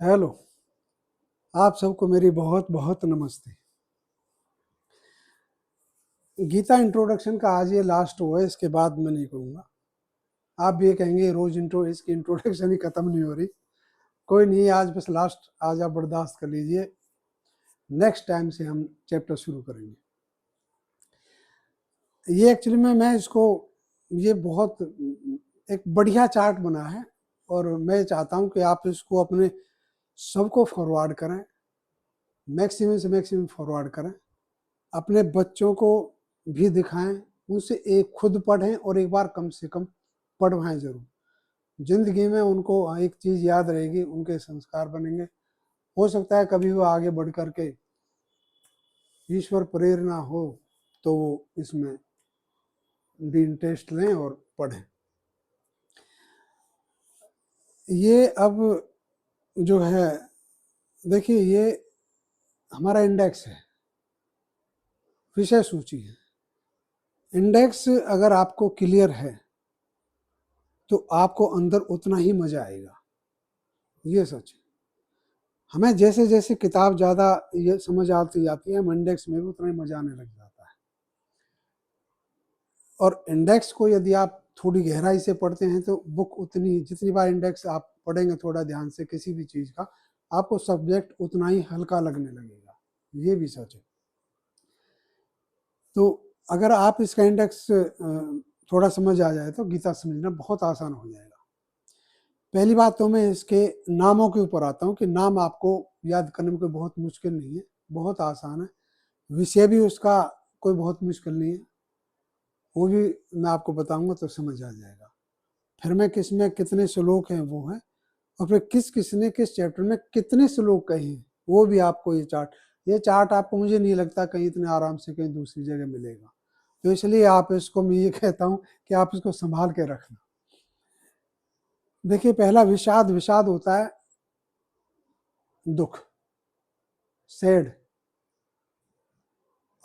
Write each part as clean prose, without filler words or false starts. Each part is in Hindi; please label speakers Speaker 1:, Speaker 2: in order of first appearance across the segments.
Speaker 1: हेलो, आप सबको मेरी बहुत बहुत नमस्ते। गीता इंट्रोडक्शन का आज ये लास्ट हुआ है, इसके बाद मैं नहीं कहूँगा। आप भी ये कहेंगे रोज इसकी इंट्रोडक्शन ही खत्म नहीं हो रही। कोई नहीं, आज बस लास्ट, आज आप बर्दाश्त कर लीजिए, नेक्स्ट टाइम से हम चैप्टर शुरू करेंगे। ये एक्चुअली में मैं इसको, ये बहुत एक बढ़िया चार्ट बना है और मैं चाहता हूँ कि आप इसको अपने सबको फॉरवर्ड करें, मैक्सिमम से मैक्सिमम फॉरवर्ड करें, अपने बच्चों को भी दिखाएं, उनसे एक खुद पढ़ें और एक बार कम से कम पढ़वाएं जरूर। जिंदगी में उनको एक चीज याद रहेगी, उनके संस्कार बनेंगे। हो सकता है कभी वो आगे बढ़ करके ईश्वर प्रेरणा हो तो वो इसमें भी इंटरेस्ट लें और पढ़ें। ये अब जो है, देखिए, ये हमारा इंडेक्स है, विषय सूची है। इंडेक्स अगर आपको क्लियर है तो आपको अंदर उतना ही मजा आएगा, ये सच है। हमें जैसे जैसे किताब ज़्यादा ये समझ आती जाती है, हम इंडेक्स में भी उतना ही मजा आने लग जाता है। और इंडेक्स को यदि आप थोड़ी गहराई से पढ़ते हैं तो बुक उतनी, जितनी बार इंडेक्स आप पढ़ेंगे थोड़ा ध्यान से किसी भी चीज़ का, आपको सब्जेक्ट उतना ही हल्का लगने लगेगा, ये भी सच है। तो अगर आप इसका इंडेक्स थोड़ा समझ आ जाए तो गीता समझना बहुत आसान हो जाएगा। पहली बात तो मैं इसके नामों के ऊपर आता हूँ कि नाम आपको याद करने में कोई बहुत मुश्किल नहीं है, बहुत आसान है। विषय भी उसका कोई बहुत मुश्किल नहीं है, वो भी मैं आपको बताऊंगा तो समझ आ जाएगा। फिर मैं किस में कितने श्लोक हैं वो है, और फिर किस ने किस चैप्टर में कितने श्लोक कहे हैं वो भी आपको ये चार्ट आपको, मुझे नहीं लगता कहीं इतने आराम से कहीं दूसरी जगह मिलेगा। तो इसलिए आप इसको, मैं ये कहता हूँ कि आप इसको संभाल के रखना। देखिए, पहला विषाद, विषाद होता है दुख, सैड।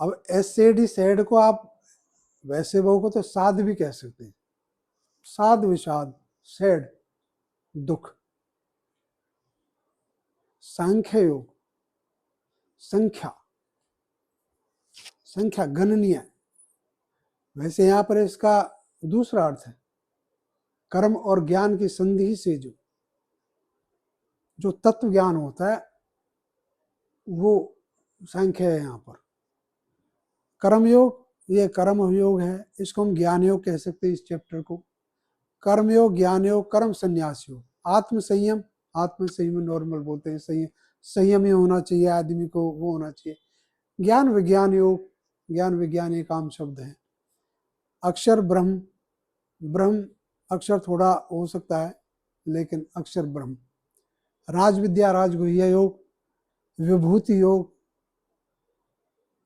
Speaker 1: अब एसएडी सैड को आप वैसे वो को तो साध भी कह सकते हैं, साध, विषाद, सैड, दुख। सांख्य योग, संख्या, संख्या गणनीय। वैसे यहाँ पर इसका दूसरा अर्थ है कर्म और ज्ञान की संधि से जो तत्व ज्ञान होता है वो सांख्य है। यहाँ पर कर्मयोग, ये कर्म योग है, इसको हम ज्ञान योग कह सकते हैं इस चैप्टर को। कर्म योग, ज्ञान योग, कर्म संन्यास योग, आत्म संयम, आत्म संयम नॉर्मल बोलते हैं, संयम ही होना चाहिए आदमी को, वो होना चाहिए। ज्ञान विज्ञान योग, ज्ञान विज्ञान एक आम शब्द है। अक्षर ब्रह्म, ब्रह्म अक्षर थोड़ा हो सकता है लेकिन अक्षर ब्रह्म। राज विद्या, राजगुह्य योग, विभूति योग,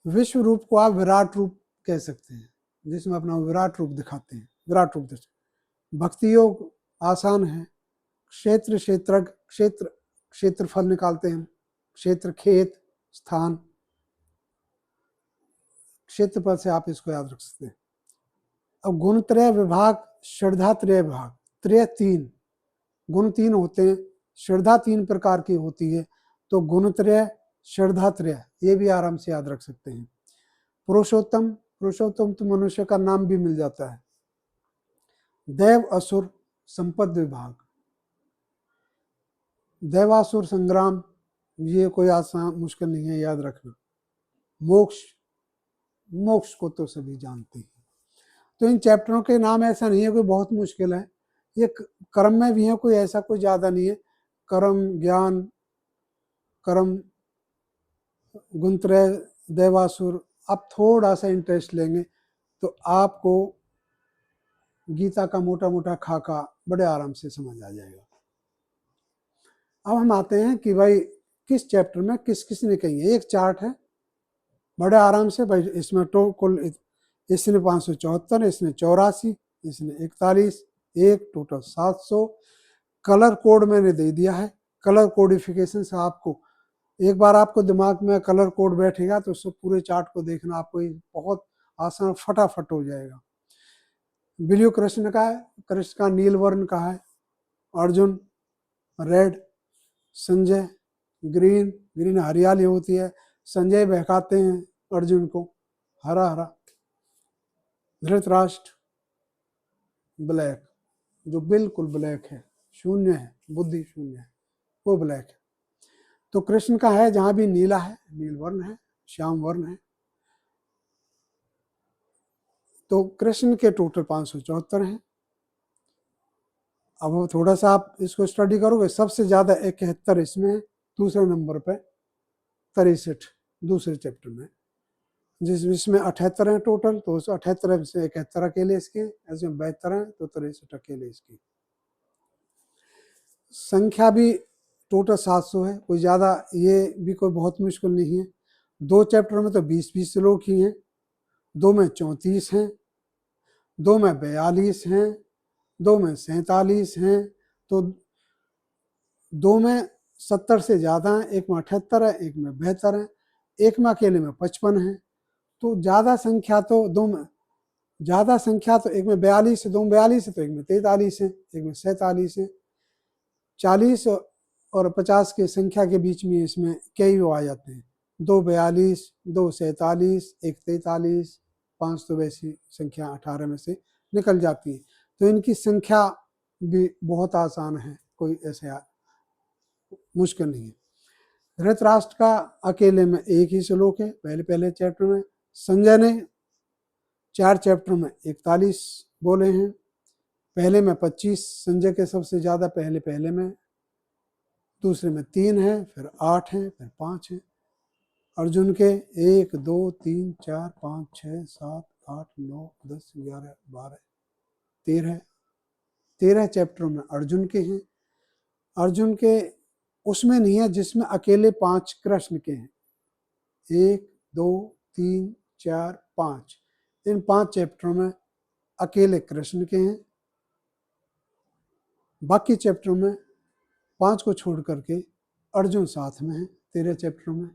Speaker 1: विश्व रूप को आप विराट रूप कह सकते हैं, जिसमें अपना विराट रूप दिखाते हैं, विराट रूप दर्शन। भक्ति योग आसान है। क्षेत्र, क्षेत्र, क्षेत्रफल निकालते हैं, क्षेत्र, खेत, स्थान, क्षेत्रफल से आप इसको याद रख सकते हैं। अब गुणत्रय विभाग, श्रद्धात्रय विभाग, त्रय तीन, गुण तीन होते हैं, श्रद्धा तीन प्रकार की होती है, तो गुणत्रय, श्रद्धात्रय, ये भी आराम से याद रख सकते हैं। पुरुषोत्तम, पुरुषोत्तम तो मनुष्य का नाम भी मिल जाता है। देव असुर संपद विभाग, देवासुर संग्राम, ये कोई आसान मुश्किल नहीं है याद रखना। मोक्ष, मोक्ष को तो सभी जानते हैं। तो इन चैप्टरों के नाम ऐसा नहीं है कोई बहुत मुश्किल है, ये कर्म में भी है, कोई ऐसा कोई ज्यादा नहीं है। कर्म, ज्ञान, कर्म, गुणत्रय, देवासुर, आप थोड़ा सा इंटरेस्ट लेंगे तो आपको गीता का मोटा मोटा खाका बड़े आराम से समझ आ जाएगा। अब हम आते हैं कि भाई किस चैप्टर में किस किस ने कही है। एक चार्ट है बड़े आराम से भाई, इसमें तो कुल इसने 574, इसने 84, इसने 41, एक टोटल 700। कलर कोड मैंने दे दिया है। कलर कोडिफिकेशन से आपको एक बार आपको दिमाग में कलर कोड बैठेगा तो उसको पूरे चार्ट को देखना आपको बहुत आसान, फटाफट हो जाएगा। ब्लू कृष्ण का है, कृष्ण का नील वर्ण का है, Arjun red, Sanjay, green, green हरियाली होती है, संजय बहकाते हैं अर्जुन को, हरा हरा। धृतराष्ट्र ब्लैक, जो बिल्कुल ब्लैक है, शून्य है, बुद्धि शून्य है, वो ब्लैक है। तो कृष्ण का है जहां भी नीला है, नील वर्ण है, श्याम वर्ण है। तो कृष्ण के टोटल 574 हैं। अब थोड़ा सा आप इसको स्टडी करोगे, सबसे ज्यादा 71 इसमें है, दूसरे नंबर पे 63 दूसरे चैप्टर में, जिसमें 78 है टोटल, तो 78 से 71 अकेले इसके, ऐसे 72 है तो 63 अकेले इसकी। संख्या भी टोटल 700 है, कोई ज़्यादा ये भी कोई बहुत मुश्किल नहीं है। 2 चैप्टर में तो 20-20 श्लोक ही हैं, 2 में 34 हैं, 2 में 42 हैं, 2 में 47 हैं, तो 2 में 70 से ज़्यादा है, एक में 78 है, एक में 72 है, एक में अकेले में 55 है। तो ज़्यादा संख्या तो 2 में, ज़्यादा संख्या तो एक में 42 है, 2 में 42 है, तो एक में 43 है, एक में 47 है। 40 और 50 की संख्या के बीच में इसमें कई वो आ जाते हैं, 2 42, 2 47, 1 43, 5 तो वैसी संख्या 18 में से निकल जाती है। तो इनकी संख्या भी बहुत आसान है, कोई ऐसे मुश्किल नहीं है। धृतराष्ट्र का अकेले में एक ही श्लोक है, पहले चैप्टर में। संजय ने 4 चैप्टर में 41 बोले हैं, पहले में 25 संजय के सबसे ज्यादा पहले में, दूसरे में 3 है, फिर 8 है, फिर 5 है। अर्जुन के 1 2 3 4 5 6 7 8 9 10 11 12 13 चैप्टर में अर्जुन के हैं। अर्जुन के उसमें नहीं है जिसमें अकेले 5 कृष्ण के हैं, 1 2 3 4 5, इन 5 चैप्टरों में अकेले कृष्ण के हैं। बाकी चैप्टरों में 5 को छोड़ करके अर्जुन साथ में है 13 चैप्टरों में।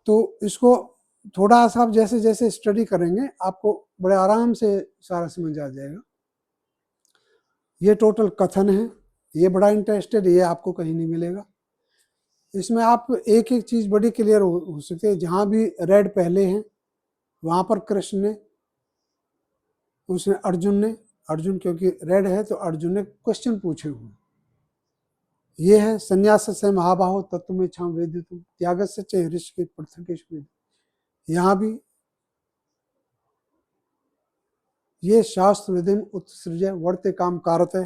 Speaker 1: तो इसको थोड़ा सा आप जैसे जैसे स्टडी करेंगे आपको बड़े आराम से सारा समझ आ जाएगा। ये टोटल कथन है, ये बड़ा इंटरेस्टेड, ये आपको कहीं नहीं मिलेगा। इसमें आप एक एक चीज बड़ी क्लियर हो सकती है। जहां भी रेड पहले हैं वहां पर कृष्ण ने, उसने अर्जुन क्योंकि रेड है तो अर्जुन ने क्वेश्चन पूछे हुए। ये है संन्यास से महाबाहो तत्व छाम वेदितुम त्याग से च हृष्य पृथकेश वेद। यहाँ भी ये शास्त्र विधिम उत्सृज वर्ते काम कारते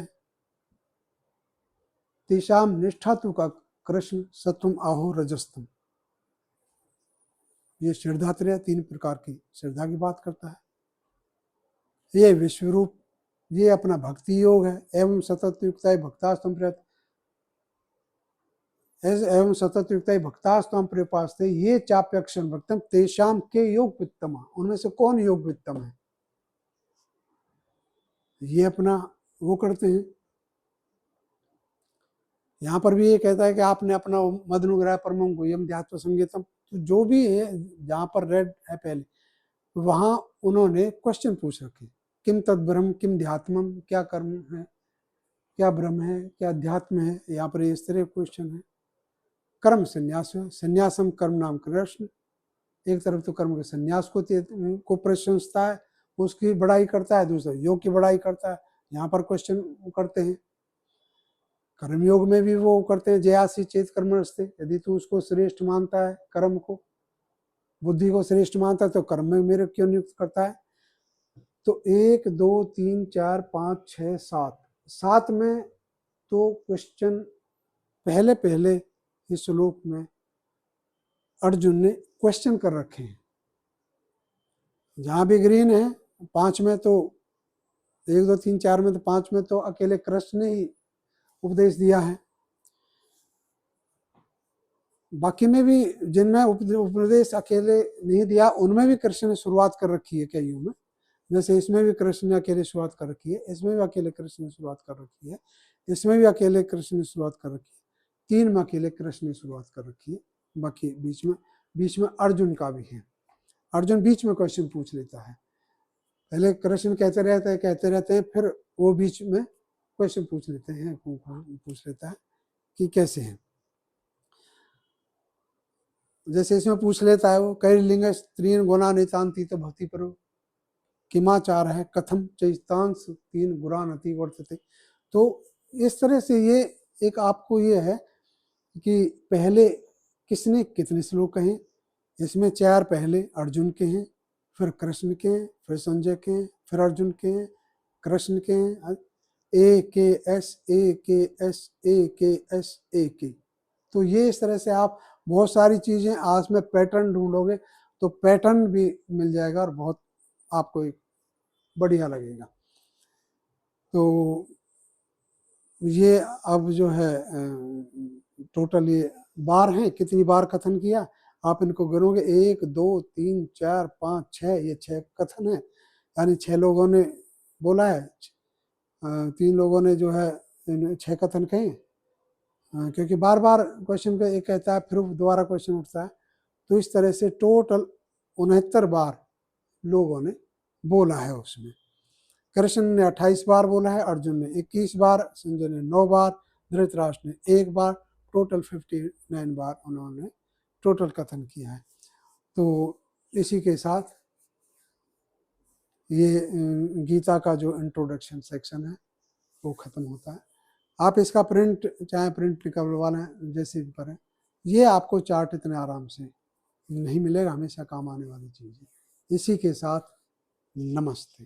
Speaker 1: तेषाम निष्ठा तु का कृष्ण सत्वम आहो रजस्तम। ये श्रद्धात्रय 3 प्रकार की श्रद्धा की बात करता है। ये विश्वरूप, ये अपना भक्ति योग है। एवं सतत युक्ता भक्तास्तम प्रयत एवं सतत युक्ता भक्तास्तम प्रपास्ते ये चाप्यक्षण भक्तम तेषाम के योग वित्तम। उनमें से कौन योग वित्तम है? ये अपना वो करते हैं। यहाँ पर भी ये कहता है कि आपने अपना मदनुग्रह परमं गुह्यम ध्यात्व संगीतम, तो जो भी है जहाँ पर रेड है पहले वहां उन्होंने क्वेश्चन पूछ रखे, किम तद ब्रह्म किम ध्यात्मम, क्या कर्म है, क्या ब्रह्म है, क्या अध्यात्म है। यहाँ पर इस तरह क्वेश्चन है। कर्म संन्यास, संन्यासम कर्म नाम कृष्ण। एक तरफ तो कर्म के संन्यास को प्रशंसता है, उसकी बड़ाई करता है, दूसरा योग की बड़ाई करता है। यहाँ पर क्वेश्चन करते हैं। कर्मयोग में भी वो करते हैं, जयासी चेत कर्म रस्ते, यदि तू उसको श्रेष्ठ मानता है, कर्म को बुद्धि को श्रेष्ठ मानता है तो कर्म में मेरे क्यों नियुक्त करता है। तो 1 2 3 4 5 6 7 में तो क्वेश्चन पहले इस श्लोक में अर्जुन ने क्वेश्चन कर रखे हैं। जहां भी ग्रीन है 5 में तो 1 2 3 4 में तो 5 में तो अकेले कृष्ण ने ही उपदेश दिया है। बाकी में भी जिनमें उपदेश अकेले नहीं दिया उनमें भी कृष्ण ने शुरुआत कर रखी है कईयों में। जैसे इसमें भी कृष्ण ने अकेले शुरुआत कर रखी है, इसमें भी अकेले कृष्ण ने शुरुआत कर रखी है, इसमें भी अकेले कृष्ण ने शुरुआत कर रखी है, 3 में अकेले कृष्ण ने शुरुआत कर रखी है। बाकी बीच में अर्जुन का भी है। अर्जुन बीच में क्वेश्चन पूछ लेता है, पहले कृष्ण कहते रहते हैं, फिर वो बीच में क्वेश्चन पूछ लेते हैं, पूछ लेता है। कि कैसे हैं। जैसे इसमें पूछ लेता है वो, कैर्लिंग स्त्रीन गुणा नितांति तो भक्ति पर किमाचार है कथम चैतांश तीन गुरानति वर्तते। तो इस तरह से ये एक आपको ये है कि पहले किसने कितने श्लोक कहे। इसमें 4 पहले अर्जुन के हैं, फिर कृष्ण के हैं, फिर संजय के हैं, फिर अर्जुन के हैं, कृष्ण के हैं, ए के एस ए के। तो ये इस तरह से आप बहुत सारी चीजें आज में पैटर्न ढूंढोगे तो पैटर्न भी मिल जाएगा और बहुत आपको एक बढ़िया लगेगा। तो ये अब जो है टोटल ये बार हैं, कितनी बार कथन किया आप इनको गिनोगे, 1 2 3 4 5 6, ये 6 कथन है, यानी 6 लोगों ने बोला है, 3 लोगों ने जो है 6 कथन कहे, क्योंकि बार बार क्वेश्चन का एक कहता है फिर दोबारा क्वेश्चन उठता है। तो इस तरह से टोटल 69 बार लोगों ने बोला है। उसमें कृष्ण ने 28 बार बोला है, अर्जुन ने 21 बार, संजय ने 9 बार, धृतराष्ट्र ने 1 बार, टोटल 59 बार उन्होंने टोटल कथन किया है। तो इसी के साथ ये गीता का जो इंट्रोडक्शन सेक्शन है वो ख़त्म होता है। आप इसका प्रिंट चाहे प्रिंट निकलवा लें जैसे भी करें, ये आपको चार्ट इतने आराम से नहीं मिलेगा, हमेशा काम आने वाली चीज़ है। इसी के साथ नमस्ते।